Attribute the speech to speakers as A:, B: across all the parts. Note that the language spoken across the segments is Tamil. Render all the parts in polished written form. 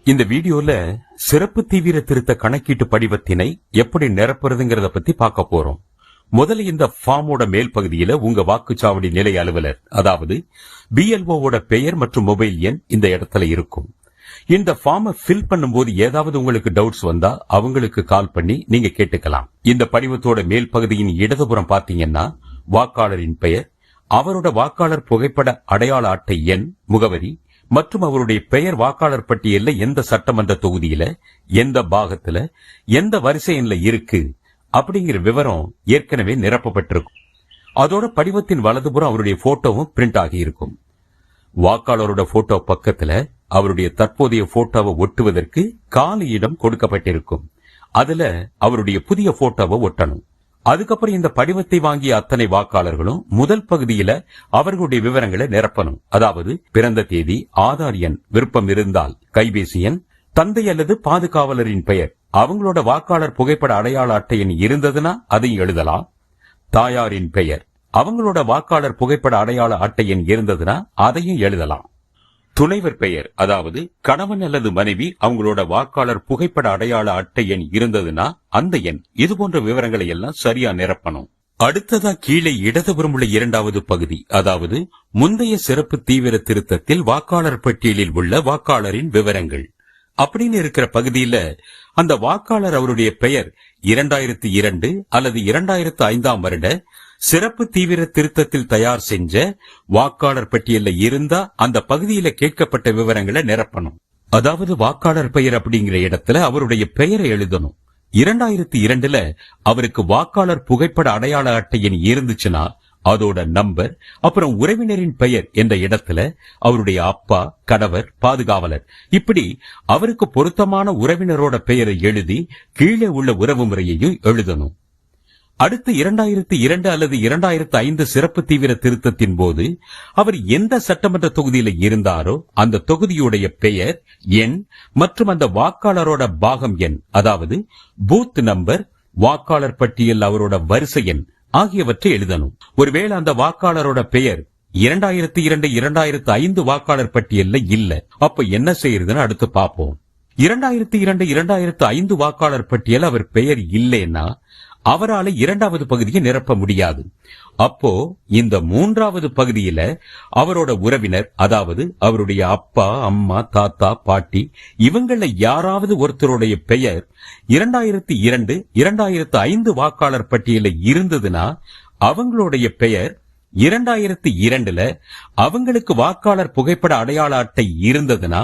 A: இந்த வீடியோல சிறப்பு தீவிர திருத்த கணக்கீட்டு படிவத்தினை எப்படி நிரப்புறதுங்கிறத பத்தி பார்க்க போறோம். முதல்ல இந்த ஃபார்மோட மேல் பகுதியில உங்க வாக்குச்சாவடி நிலை அலுவலர், அதாவது BLOவோட பெயர் மற்றும் மொபைல் எண் இந்த இடத்துல இருக்கும். இந்த ஃபார்மை ஃபில் பண்ணும்போது ஏதாவது உங்களுக்கு டவுட்ஸ் வந்தா அவங்களுக்கு கால் பண்ணி நீங்க கேட்டுக்கலாம். இந்த படிவத்தோட மேல் பகுதியின் இடதுபுறம் பாத்தீங்கன்னா வாக்காளரின் பெயர், அவரோட வாக்காளர் புகைப்பட அடையாள அட்டை எண், முகவரி மற்றும் அவருடைய பெயர் வாக்காளர் பட்டியலில் எந்த சட்டமன்ற தொகுதியில, எந்த பாகத்துல, எந்த வரிசை எண்ல இருக்கு அப்படிங்கிற விவரம் ஏற்கனவே நிரப்பப்பட்டிருக்கும். அதோட படிவத்தின் வலதுபுறம் அவருடைய போட்டோவும் பிரிண்ட் ஆகி இருக்கும். வாக்காளரோட போட்டோ பக்கத்துல அவருடைய தற்போதைய போட்டோவை ஒட்டுவதற்கு காலி இடம் கொடுக்கப்பட்டிருக்கும். அதுல அவருடைய புதிய போட்டோவை ஒட்டணும். அதுக்கப்புறம் இந்த படிவத்தை வாங்கிய அத்தனை வாக்காளர்களும் முதல் பகுதியில அவர்களுடைய விவரங்களை நிரப்பணும். அதாவது பிறந்த தேதி, ஆதார் எண், விருப்பம் இருந்தால் கைபேசி எண், தந்தை அல்லது பாதுகாவலரின் பெயர், அவங்களோட வாக்காளர் புகைப்பட அடையாள அட்டை எண் இருந்ததுன்னா அதையும் எழுதலாம். தாயாரின் பெயர், அவங்களோட வாக்காளர் புகைப்பட அடையாள அட்டை எண் இருந்ததுன்னா அதையும் எழுதலாம். துணைவர் பெயர், அதாவது கணவன் அல்லது மனைவி அவங்களோட வாக்காளர் புகைப்பட அடையாள அட்டை எண் இருந்ததுன்னா அந்த எண், இது போன்ற விவரங்களை எல்லாம் சரியா நிரப்பணும். அடுத்ததா கீழே இடதுபுறம் உள்ள இரண்டாவது பகுதி, அதாவது முந்தைய சிறப்பு தீவிர திருத்தத்தில் வாக்காளர் பட்டியலில் உள்ள வாக்காளரின் விவரங்கள் அப்படின்னு இருக்கிற பகுதியில அந்த வாக்காளர் அவருடைய பெயர் 2002 அல்லது 2005 வருட சிறப்பு தீவிர திருத்தத்தில் தயார் செஞ்ச வாக்காளர் பட்டியல்ல இருந்தா அந்த பகுதியில கேட்கப்பட்ட விவரங்களை நிரப்பணும். அதாவது வாக்காளர் பெயர் அப்படிங்கிற இடத்துல அவருடைய பெயரை எழுதணும். 2002ல அவருக்கு வாக்காளர் புகைப்பட அடையாள அட்டை எண் இருந்துச்சுன்னா அதோட நம்பர், அப்புறம் உறவினரின் பெயர் என்ற இடத்துல அவருடைய அப்பா, கணவர், பாதுகாவலர், இப்படி அவருக்கு பொருத்தமான உறவினரோட பெயரை எழுதி கீழே உள்ள உறவு முறையையும் எழுதணும். அடுத்து 2002 அல்லது 2005 சிறப்பு தீவிர திருத்தத்தின் போது அவர் எந்த சட்டமன்ற தொகுதியில இருந்தாரோ அந்த தொகுதியுடைய பெயர், எண் மற்றும் அந்த வாக்காளரோட பாகம் எண், அதாவது பூத் நம்பர், வாக்காளர் பட்டியல் அவரோட வரிசை எண் ஆகியவற்றை எழுதணும். ஒருவேளை அந்த வாக்காளரோட பெயர் 2002 2005 வாக்காளர் பட்டியல்ல இல்ல, அப்ப என்ன செய்யறதுன்னு அடுத்து பார்ப்போம். 2002 2005 வாக்காளர் பட்டியல் அவர் பெயர் இல்லைன்னா அவரால் இரண்டாவது பகுதியை நிரப்ப முடியாது. அப்போ இந்த மூன்றாவது பகுதியில அவரோட உறவினர், அதாவது அவருடைய அப்பா, அம்மா, தாத்தா, பாட்டி, இவங்கள யாராவது ஒருத்தருடைய பெயர் 2002 2005 வாக்காளர் பட்டியல இருந்ததுன்னா அவங்களுடைய பெயர் 2002ல அவங்களுக்கு வாக்காளர் புகைப்பட அடையாள அட்டை இருந்ததுன்னா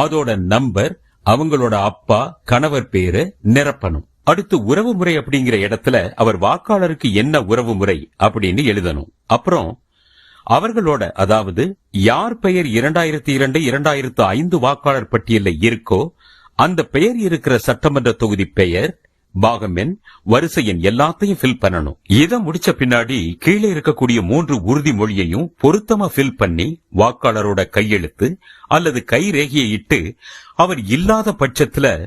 A: அதோட நம்பர், அவங்களோட அப்பா, கணவர் பேரு நிரப்பணும். அடுத்து உறவு முறை அப்படிங்கிற இடத்துல அவர் வாக்காளருக்கு என்ன உறவு முறை அப்படின்னு எழுதணும். அப்புறம் அவர்களோட, அதாவது யார் பெயர் 2002 2005 வாக்காளர் பட்டியல்ல இருக்கோ அந்த பெயர் இருக்கிற சட்டமன்ற தொகுதி பெயர், பாகம் எண், வரிசை எண் எல்லாத்தையும் ஃபில் பண்ணணும். இதை முடிச்ச பின்னாடி கீழே இருக்கக்கூடிய 3 உறுதிமொழியையும் பொருத்தமா ஃபில் பண்ணி வாக்காளரோட கையெழுத்து அல்லது கைரேகையை இட்டு, அவர் இல்லாத பட்சத்துல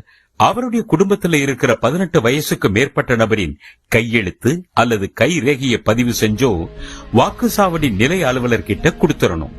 A: அவருடைய குடும்பத்தில் இருக்கிற 18 வயசுக்கு மேற்பட்ட நபரின் கையெழுத்து அல்லது கைரேகையை பதிவு செஞ்சோ வாக்குச்சாவடி நிலை அலுவலர்கிட்ட கொடுத்துடணும்.